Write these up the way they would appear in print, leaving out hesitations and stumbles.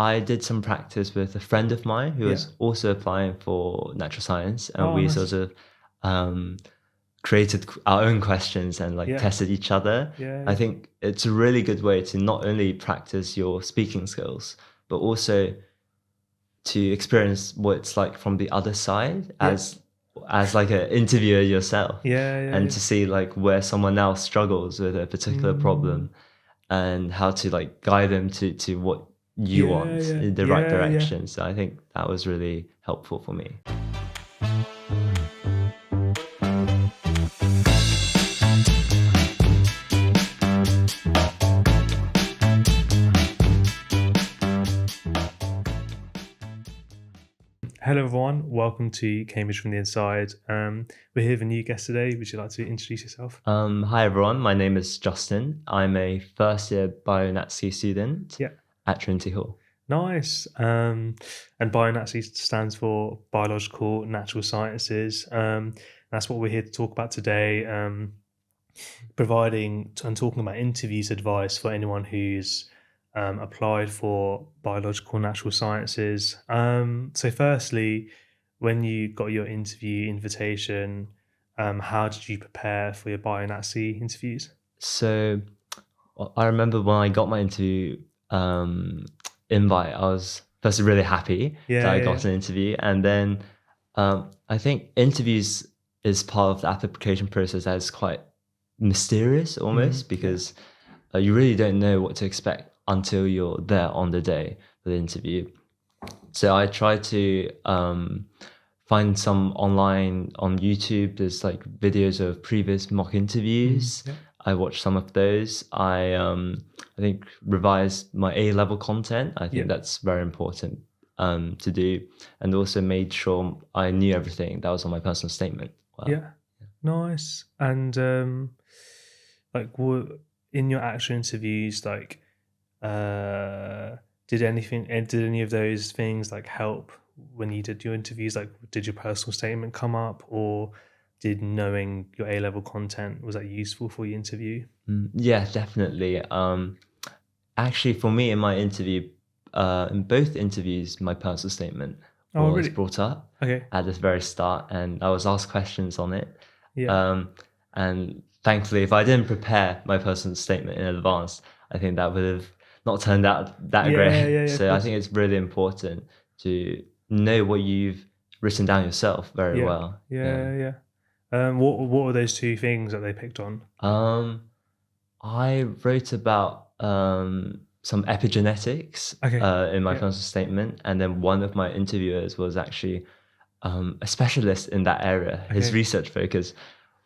I did some practice with a friend of mine who Yeah. was also applying for natural science, and Oh, we nice. sort of um, created our own questions and like Yeah. tested each other. Yeah. I Yeah. think it's a really good way to not only practice your speaking skills, but also to experience what it's like from the other side Yeah. as like an interviewer yourself, Yeah. Yeah. and Yeah. to see like where someone else struggles with a particular Mm. problem and how to like guide them to what you Yeah. want Yeah. in the right Yeah. Yeah. direction. So I think that was really helpful for me. Hello, everyone. Welcome to Cambridge from the Inside. We're here with a new guest today. Would you like to introduce yourself? Hi everyone, my name is Justin. I'm a first year BioNatSci student Yeah. at Trinity Hall. Nice. And BioNatSci stands for Biological Natural Sciences. That's what we're here to talk about today. Providing and talking about interviews advice for anyone who's applied for biological natural sciences. So, firstly, when you got your interview invitation, how did you prepare for your BioNatSci interviews? So I remember when I got my interview invite, I was first really happy that Yeah, I yeah, got yeah. an interview. And then I think interviews is part of the application process that is quite mysterious almost, Yeah, because you really don't know what to expect until you're there on the day for the interview. So I tried to find some online on YouTube. There's like videos of previous mock interviews. yeah, I watched some of those. I think revised my A level content. I yeah, think that's very important to do, and also made sure I knew everything that was on my personal statement. Wow. yeah. Nice. And like, in your actual interviews, like, Uh, did any of those things like help when you did your interviews? Like, did your personal statement come up, or did knowing your A level content was that useful for your interview? Yeah, definitely. Actually, for me in my interview, in both interviews, my personal statement Oh, was really? brought up Okay. at the very start, and I was asked questions on it. Yeah. Um, and thankfully, if I didn't prepare my personal statement in advance, I think that would have not turned out that Yeah. great. Yeah. Yeah. Of So I course. think it's really important to know what you've written down yourself very Yeah. well. Yeah. Yeah. Yeah. What were those two things that they picked on? Um, I wrote about some epigenetics Okay. in my Yeah. personal statement, and then one of my interviewers was actually a specialist in that area. His Okay. research focus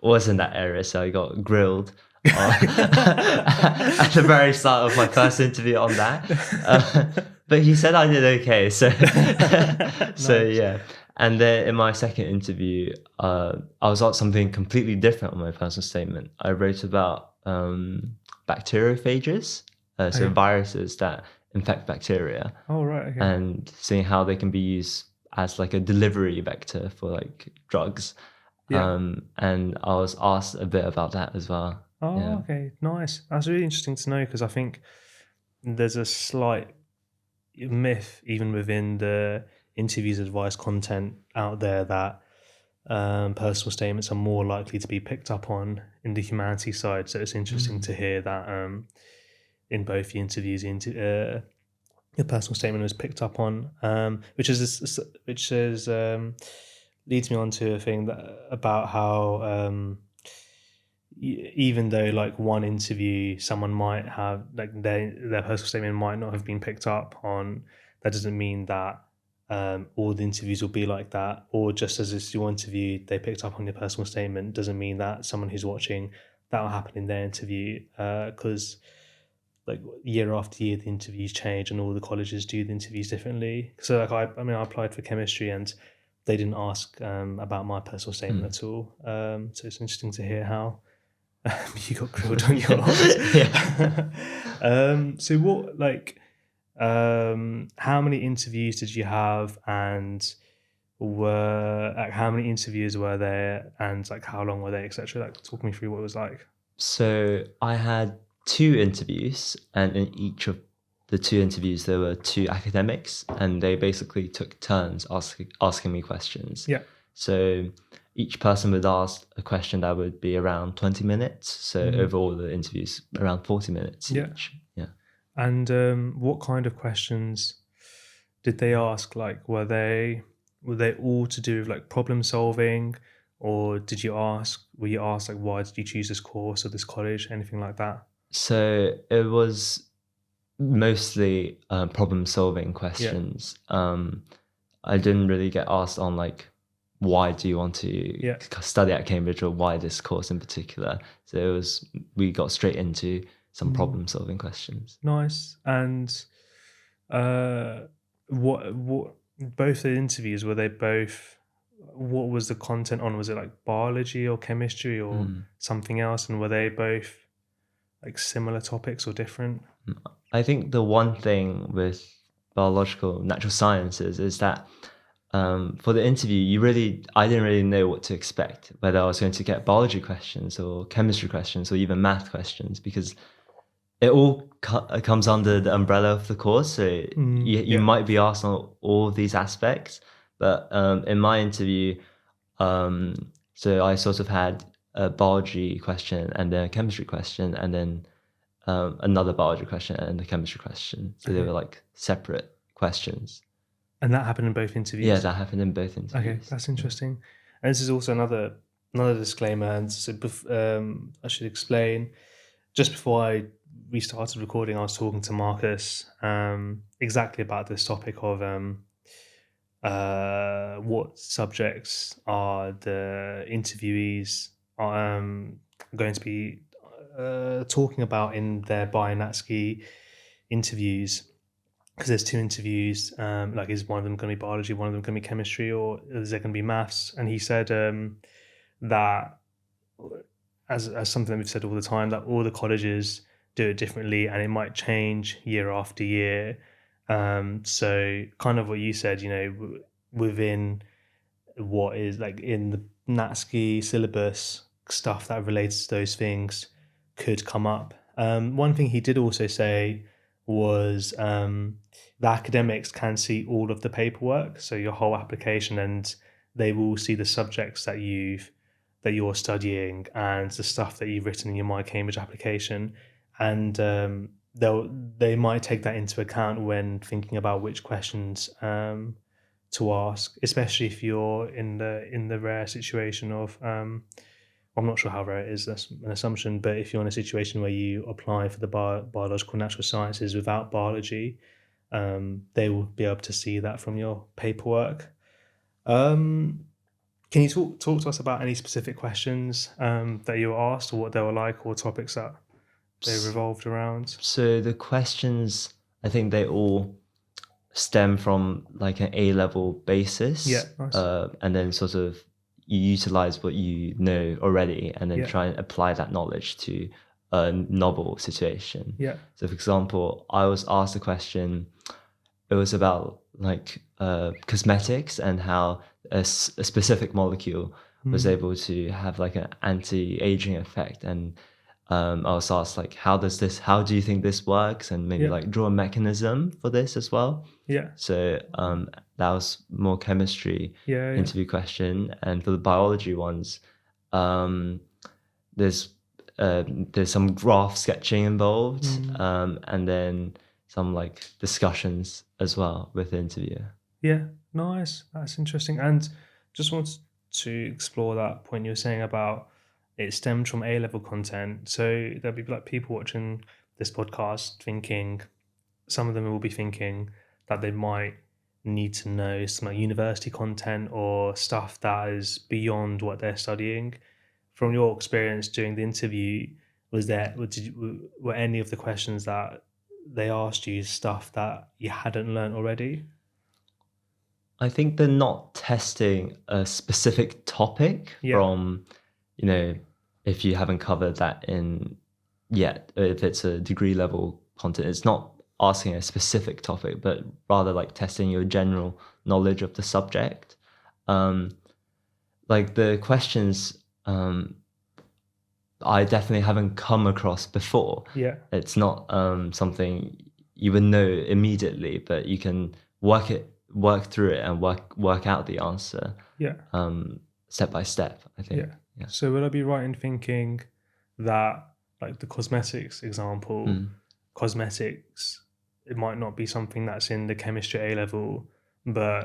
was in that area, so I got grilled at the very start of my first interview on that. But he said I did okay, so so Nice. yeah. And then in my second interview, I was asked something completely different on my personal statement. I wrote about bacteriophages, so Okay. viruses that infect bacteria, Oh, right. Okay. and seeing how they can be used as like a delivery vector for like drugs. Yeah. And I was asked a bit about that as well. Oh, Yeah. okay. Nice. That's really interesting to know because I think there's a slight myth even within the interviews advice content out there that personal statements are more likely to be picked up on in the humanities side. So it's interesting to Mm. hear that in both the interviews, your personal statement was picked up on, which is leads me on to a thing that about how even though like one interview someone might have like their personal statement might not have been picked up on, that doesn't mean that all the interviews will be like that, or just as it's your interview they picked up on your personal statement doesn't mean that someone who's watching that will happen in their interview, because like year after year the interviews change and all the colleges do the interviews differently. So like I mean I applied for chemistry and they didn't ask about my personal statement Mm. at all, so it's interesting to hear how you got grilled on yours. Yeah. So what like how many interviews did you have, and were like how many interviews were there, and like how long were they, etc.? Like talk me through what it was like. So I had two interviews, and in each of the two interviews, there were two academics, and they basically took turns asking me questions. Yeah. So each person would ask a question that would be around 20 minutes. So overall, the interviews around 40 minutes each. Yeah. And what kind of questions did they ask? Like, were they all to do with like problem solving, or were you asked like, why did you choose this course or this college, anything like that? So it was mostly problem solving questions. I didn't really get asked on like, why do you want to study at Cambridge, or why this course in particular. So we got straight into some problem solving questions. Nice. And what both the interviews, were they both, what was the content on? Was it like biology or chemistry or something else? And were they both like similar topics or different? I think the one thing with biological natural sciences is that for the interview, I didn't really know what to expect, whether I was going to get biology questions or chemistry questions or even math questions, because it all comes under the umbrella of the course. So you might be asked on all of these aspects, but in my interview, so I sort of had a biology question and then a chemistry question and then another biology question and a chemistry question. So they were like separate questions. And that happened in both interviews? Yeah, that happened in both interviews. Okay, that's interesting. And this is also another disclaimer. And so I should explain, just before we started recording, I was talking to Marcus exactly about this topic of what subjects are the interviewees going to be talking about in their BioNatSci interviews. Because there's two interviews, like is one of them going to be biology, one of them going to be chemistry, or is there going to be maths? And he said that, as something that we've said all the time, that all the colleges do it differently and it might change year after year. So kind of what you said, within what is like in the NatSci syllabus, stuff that relates to those things could come up. One thing he did also say was the academics can see all of the paperwork, so your whole application, and they will see the subjects that you're studying and the stuff that you've written in your My Cambridge application, and they might take that into account when thinking about which questions to ask, especially if you're in the rare situation of I'm not sure how rare it is, that's an assumption, but if you're in a situation where you apply for the biological natural sciences without biology, they will be able to see that from your paperwork. Can you talk to us about any specific questions that you were asked, or what they were like, or topics that they revolved around? So the questions, I think they all stem from like an A-level basis. Yeah, nice. And then sort of you utilize what you know already and then try and apply that knowledge to a novel situation. Yeah. So for example, I was asked a question, it was about like cosmetics and how a specific molecule was able to have like an anti-aging effect. And I was asked like, how do you think this works? And maybe like draw a mechanism for this as well. Yeah. So that was more chemistry interview question. And for the biology ones, there's some graph sketching involved, and then some like discussions as well with the interviewer. Yeah, nice. That's interesting. And just wanted to explore that point you were saying about it stemmed from A-level content. So there'll be like people watching this podcast thinking, some of them will be thinking that they might need to know some like university content or stuff that is beyond what they're studying. From your experience during the interview, were any of the questions that they asked you stuff that you hadn't learned already? I think they're not testing a specific topic from, if you haven't covered that in yet, if it's a degree level content, it's not asking a specific topic, but rather like testing your general knowledge of the subject. Like the questions, I definitely haven't come across before. Yeah. It's not something you would know immediately, but you can work through it and work out the answer Yeah. step by step, I think. Yeah. Yeah. So would I be right in thinking that, like the cosmetics example, cosmetics, it might not be something that's in the chemistry A level, but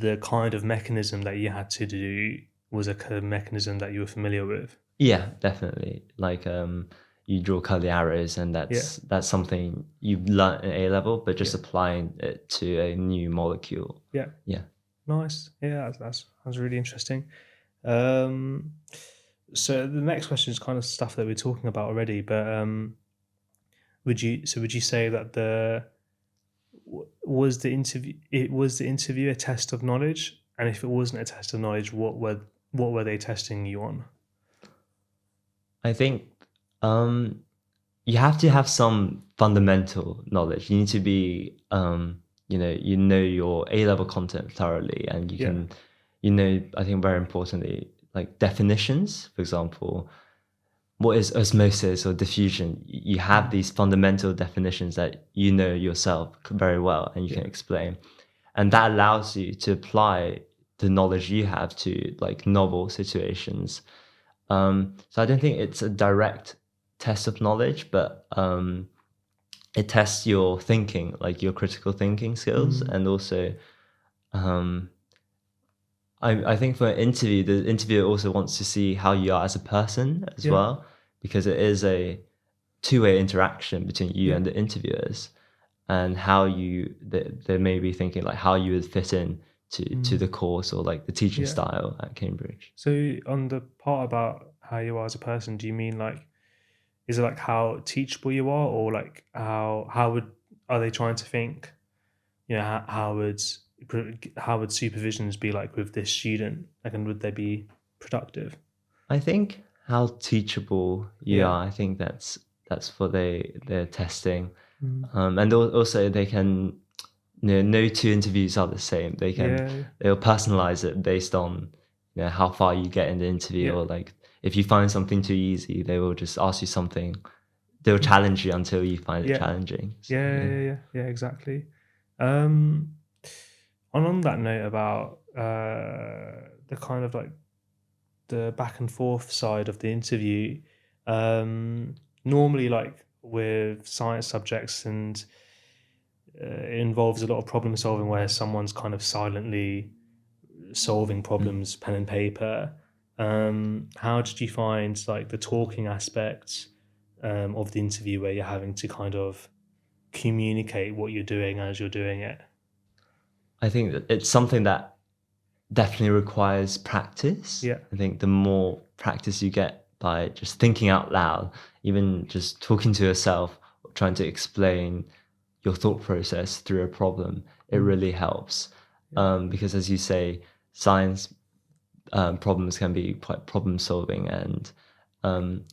the kind of mechanism that you had to do was a kind of mechanism that you were familiar with? Yeah, definitely. Like you draw curly arrows, and Yeah. that's something you've learned in A level, but just Yeah. applying it to a new molecule. Yeah. Yeah. Nice. Yeah, that's really interesting. Um, so the next question is kind of stuff that we're talking about already, but would you say that was the interview a test of knowledge? And if it wasn't a test of knowledge, what were they testing you on? I think um, you have to have some fundamental knowledge. You need to be, you know your A level content thoroughly, and you Yeah. can, I think very importantly, like definitions. For example, what is osmosis or diffusion? You have these fundamental definitions that you know yourself very well, and you can Yeah. explain, and that allows you to apply the knowledge you have to like novel situations. So I don't think it's a direct test of knowledge, but it tests your thinking, like your critical thinking skills, Mm, and also um, I think for an interview, the interviewer also wants to see how you are as a person as yeah. well, because it is a two-way interaction between you Yeah. and the interviewers, and how they may be thinking like how you would fit in to Mm, the course or like the teaching yeah. style at Cambridge. So on the part about how you are as a person, do you mean like, is it like how teachable you are, or like how would are they trying to think? You know, how would supervisions be like with this student? Like, and would they be productive? I think how teachable you Yeah. are. I think that's what they're testing, Mm, and also they can, no two interviews are the same. yeah. They'll personalize it based on how far you get in the interview, Yeah. or like if you find something too easy, they will just ask you something. They'll Mm, challenge you until you find it yeah. challenging. So, Yeah. yeah. Yeah. Yeah. Yeah. Exactly. Um, and on that note about the kind of like the back and forth side of the interview, normally like with science subjects, and it involves a lot of problem solving where someone's kind of silently solving Mm. problems, pen and paper. How did you find like the talking aspect of the interview where you're having to kind of communicate what you're doing as you're doing it? I think that it's something that definitely requires practice. Yeah. I think the more practice you get by just thinking out loud, even just talking to yourself, trying to explain your thought process through a problem, it Mm, really helps. yeah. Because as you say, science problems can be quite problem solving, and um,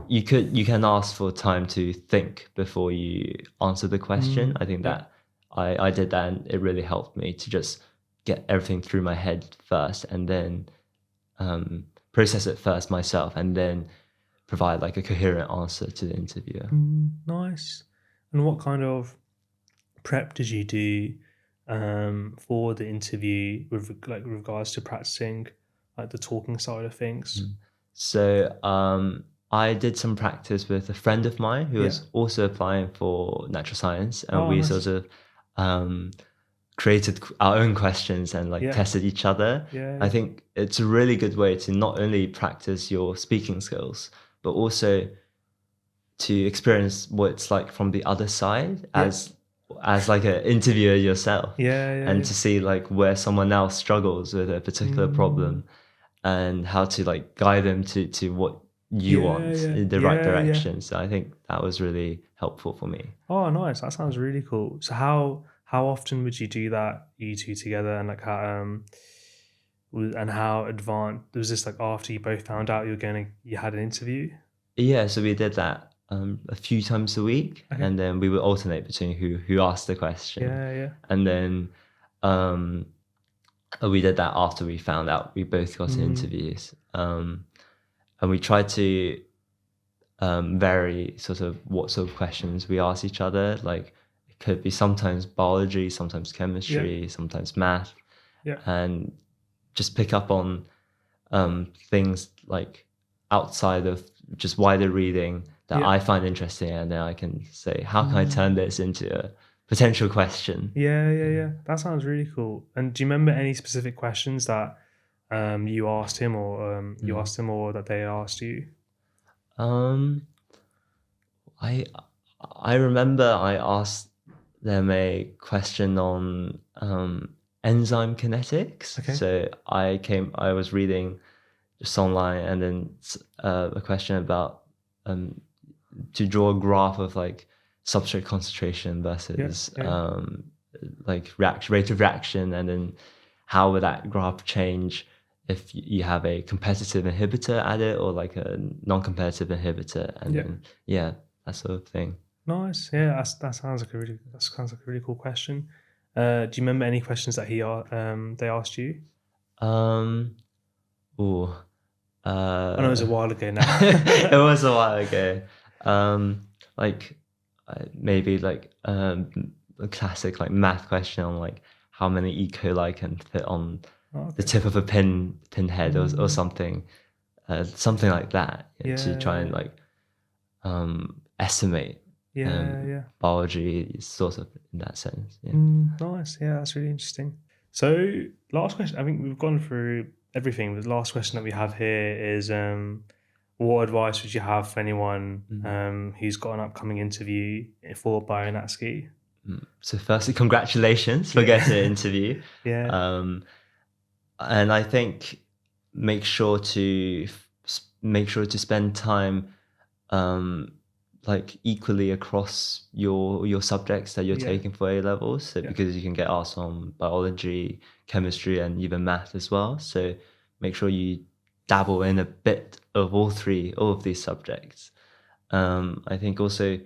you can ask for time to think before you answer the question. Mm, I think yeah. that I did that, and it really helped me to just get everything through my head first, and then process it first myself, and then provide like a coherent answer to the interviewer. Nice. And what kind of prep did you do for the interview with like regards to practicing like the talking side of things? So I did some practice with a friend of mine who Yeah. was also applying for natural science, and Oh, we nice. sort of created our own questions and like Yeah. tested each other. Yeah. I Yeah. think it's a really good way to not only practice your speaking skills, but also to experience what it's like from the other side Yeah. as like an interviewer yourself, Yeah. Yeah. and Yeah. to see like where someone else struggles with a particular Mm, problem, and how to like guide them to what you yeah. want Yeah. in the right Yeah. Yeah. direction. So I think that was really helpful for me. Oh, nice. That sounds really cool. So how often would you do that, you two together, and like how and how advanced was this, like after you both found out you had an interview? Yeah, so we did that a few times a week, Okay. and then we would alternate between who asked the question, Yeah. Yeah. and then um, we did that after we found out we both got Mm, interviews, and we tried to vary sort of what sort of questions we ask each other. Like it could be sometimes biology, sometimes chemistry, sometimes math, Yeah. and just pick up on things like outside of just wider reading that Yeah. I find interesting, and then I can say, how can I turn this into a potential question? Yeah. That sounds really cool. And do you remember any specific questions that you asked him, or you asked him, or that they asked you? Um, I I remember I asked them a question on enzyme kinetics. Okay. So I was reading just online, and then a question about um, to draw a graph of like substrate concentration Yeah. versus Yeah. like rate of reaction, and then how would that graph change if you have a competitive inhibitor added or like a non-competitive inhibitor, and Yeah. then that sort of thing. Nice. Yeah. That sounds like a really cool question. Do you remember any questions that they asked you? Um, oh, I know it was a while ago now. it was a while ago. Like maybe like a classic like math question on like how many E. coli can fit on Oh, the okay. tip of a pinhead or something, something like that, to try and Yeah. like estimate Yeah. biology sort of in that sense. Yeah. Nice. Yeah, that's really interesting. So, last question. I think we've gone through everything. The last question that we have here is, what advice would you have for anyone who's got an upcoming interview for BioNatSci? So firstly, congratulations for Yeah. getting an interview. Yeah. Um, and I think make sure to spend time um, like equally across your subjects that you're Yeah. taking for A levels. So Yeah. because you can get asked on biology, chemistry, and even math as well. So make sure you dabble in a bit of all of these subjects. I think also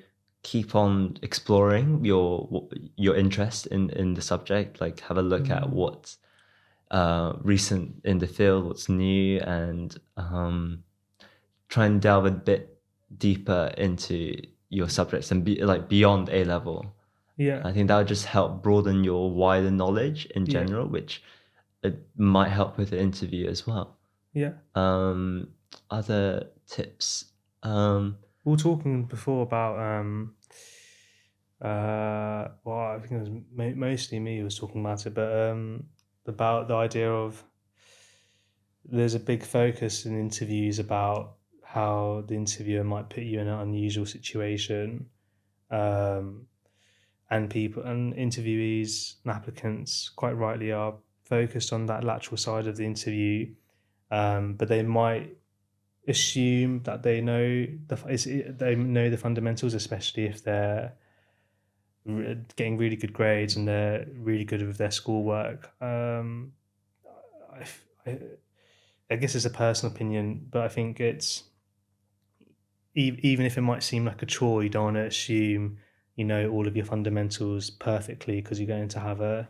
keep on exploring your interest in the subject. Like have a look at what's recent in the field, what's new, and try and delve a bit deeper into your subjects and be like beyond A level. Yeah. I think that would just help broaden your wider knowledge in Yeah. general, which it might help with the interview as well. Yeah. Other tips. We were talking before about well, I think it was mostly me who was talking about it, but about the idea of there's a big focus in interviews about how the interviewer might put you in an unusual situation, um, and people and interviewees and applicants quite rightly are focused on that lateral side of the interview, but they might assume that they know the fundamentals, especially if they're getting really good grades and they're really good with their schoolwork. I, I, I guess it's a personal opinion, but I think it's even if it might seem like a chore, you don't want to assume you know all of your fundamentals perfectly, because you're going to have a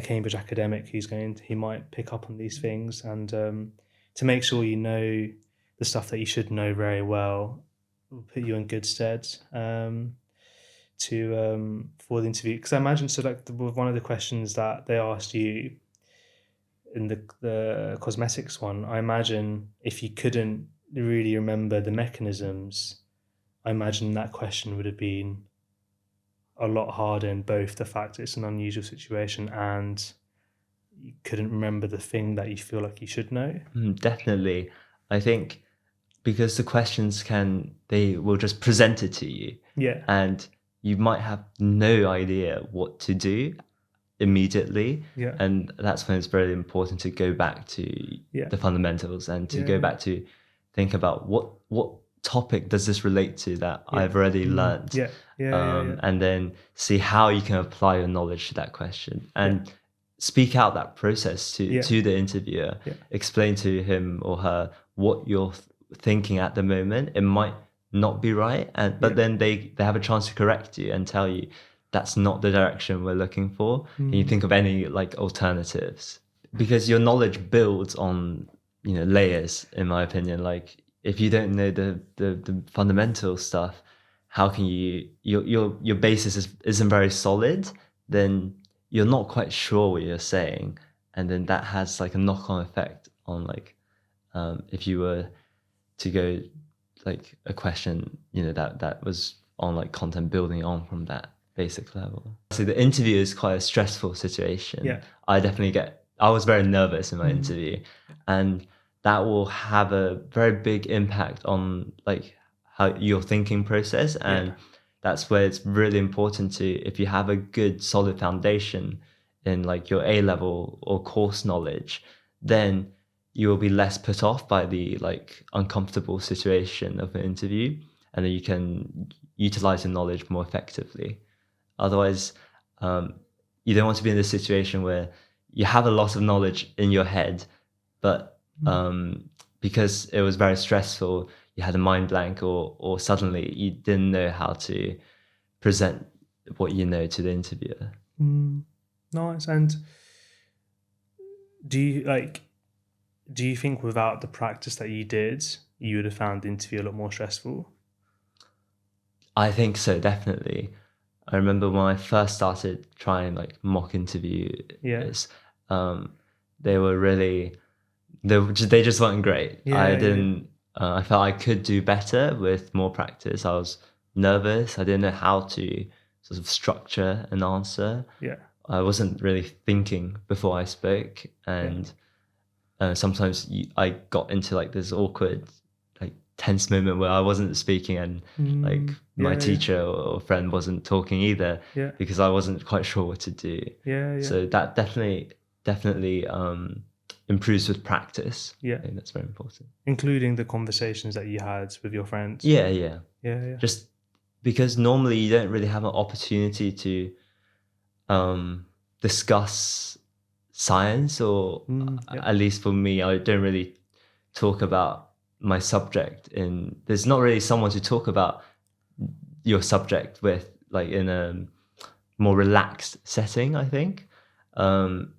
Cambridge academic who might pick up on these things, and to make sure you know the stuff that you should know very well will put you in good stead to for the interview. Because I imagine, so like with one of the questions that they asked you in the cosmetics one, I imagine if you couldn't really remember the mechanisms, I imagine that question would have been a lot harder in both the fact it's an unusual situation and you couldn't remember the thing that you feel like you should know. Definitely. I think because the questions they will just present it to you, Yeah. and you might have no idea what to do immediately. Yeah. And that's when it's very important to go back to Yeah. the fundamentals and to Yeah, go yeah. back to think about what topic does this relate to that Yeah. I've already learned. Yeah. Yeah. And then see how you can apply your knowledge to that question and speak out that process to the interviewer. Yeah. Explain to him or her what you're thinking at the moment. It might not be right, but then they have a chance to correct you and tell you that's not the direction we're looking for. Can you think of any like alternatives? Because your knowledge builds on layers, in my opinion. Like if you don't know the fundamental stuff, how can your basis isn't very solid, then you're not quite sure what you're saying, and then that has like a knock-on effect on like if you were to go like a question, you know, that was on like content building on from that basic level. So the interview is quite a stressful situation. Yeah. I was very nervous in my interview, and that will have a very big impact on like how your thinking process. And that's where it's really important to, if you have a good solid foundation in like your A level or course knowledge, then you will be less put off by the like uncomfortable situation of an interview, and then you can utilize your knowledge more effectively. Otherwise, you don't want to be in this situation where you have a lot of knowledge in your head, but because it was very stressful, you had a mind blank, or suddenly you didn't know how to present what you know to the interviewer. Nice. And do you think without the practice that you did, you would have found the interview a lot more stressful? I think so, definitely. I remember when I first started trying like mock interviews, they were really, they just weren't great. I felt I could do better with more practice. I was nervous. I didn't know how to sort of structure an answer. I wasn't really thinking before I spoke, and sometimes I got into like this awkward, like tense moment where I wasn't speaking, and like my teacher or friend wasn't talking either, because I wasn't quite sure what to do. So that definitely improves with practice. I think that's very important. Including the conversations that you had with your friends. Yeah. Just because normally you don't really have an opportunity to discuss science, or at least for me, I don't really talk about my subject there's not really someone to talk about your subject with, like in a more relaxed setting, I think. And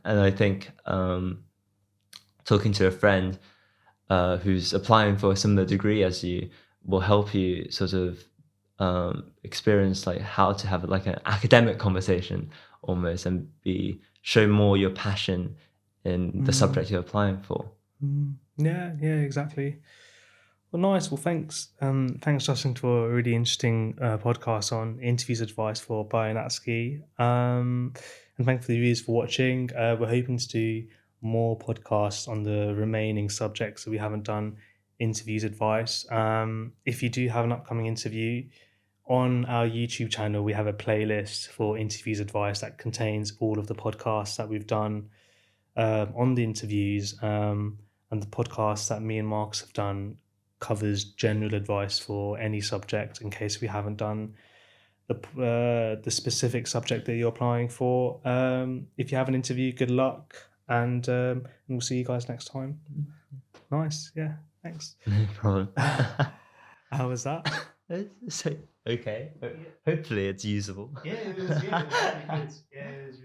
I think talking to a friend who's applying for a similar degree as you will help you sort of experience like how to have like an academic conversation almost, and show more your passion in the subject you're applying for. Yeah, exactly. Well, nice. Well, thanks, Justin, for a really interesting podcast on interviews advice for BioNatSci. And thanks for the viewers for watching. We're hoping to do more podcasts on the remaining subjects that we haven't done interviews advice. If you do have an upcoming interview, on our YouTube channel, we have a playlist for interviews advice that contains all of the podcasts that we've done on the interviews, and the podcast that me and Marcus have done covers general advice for any subject in case we haven't done the specific subject that you're applying for. If you have an interview, good luck, and we'll see you guys next time. Nice. Yeah, thanks. No problem. How was that? Okay. Hopefully it's usable. Yeah, it was really good. Yeah, it was really